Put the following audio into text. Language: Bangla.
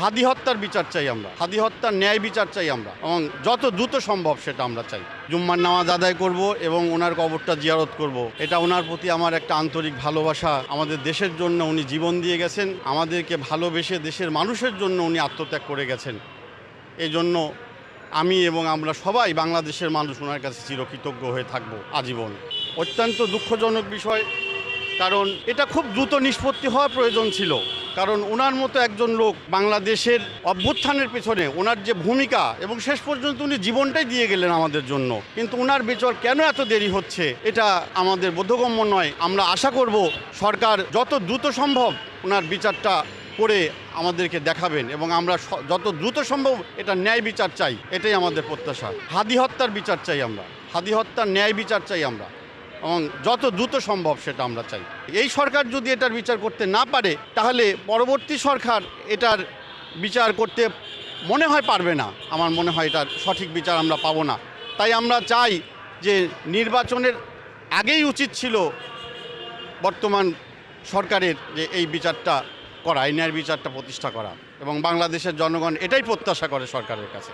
হাদি হত্যার বিচার চাই আমরা, হাদি হত্যার ন্যায় বিচার চাই আমরা, এবং যত দ্রুত সম্ভব সেটা আমরা চাই। জুম্মার নামাজ আদায় করব এবং ওনার কবরটা জিয়ারত করব। এটা ওনার প্রতি আমার একটা আন্তরিক ভালোবাসা। আমাদের দেশের জন্য উনি জীবন দিয়ে গেছেন, আমাদেরকে ভালোবেসে দেশের মানুষের জন্য উনি আত্মত্যাগ করে গেছেন। এই জন্য আমি এবং আমরা সবাই বাংলাদেশের মানুষ ওনার কাছে চিরকৃতজ্ঞ হয়ে থাকব আজীবন। অত্যন্ত দুঃখজনক বিষয়, কারণ এটা খুব দ্রুত নিষ্পত্তি হওয়া প্রয়োজন ছিল। কারণ ওনার মতো একজন লোক বাংলাদেশের অভ্যুত্থানের পেছনে ওনার যে ভূমিকা, এবং শেষ পর্যন্ত উনি জীবনটাই দিয়ে গেলেন আমাদের জন্য, কিন্তু ওনার বিচার কেন এত দেরি হচ্ছে এটা আমাদের বোধগম্য নয়। আমরা আশা করব সরকার যত দ্রুত সম্ভব ওনার বিচারটা করে আমাদেরকে দেখাবেন, এবং আমরা যত দ্রুত সম্ভব এটা ন্যায় বিচার চাই, এটাই আমাদের প্রত্যাশা। হাদি হত্যার বিচার চাই আমরা, হাদি হত্যার ন্যায় বিচার চাই আমরা, এবং যত দ্রুত সম্ভব সেটা আমরা চাই। এই সরকার যদি এটার বিচার করতে না পারে, তাহলে পরবর্তী সরকার এটার বিচার করতে মনে হয় পারবে না। আমার মনে হয় এটার সঠিক বিচার আমরা পাবো না। তাই আমরা চাই যে নির্বাচনের আগেই উচিত ছিল বর্তমান সরকারের যে এই বিচারটা করা, এই ন্যায় বিচারটা প্রতিষ্ঠা করা, এবং বাংলাদেশের জনগণ এটাই প্রত্যাশা করে সরকারের কাছে।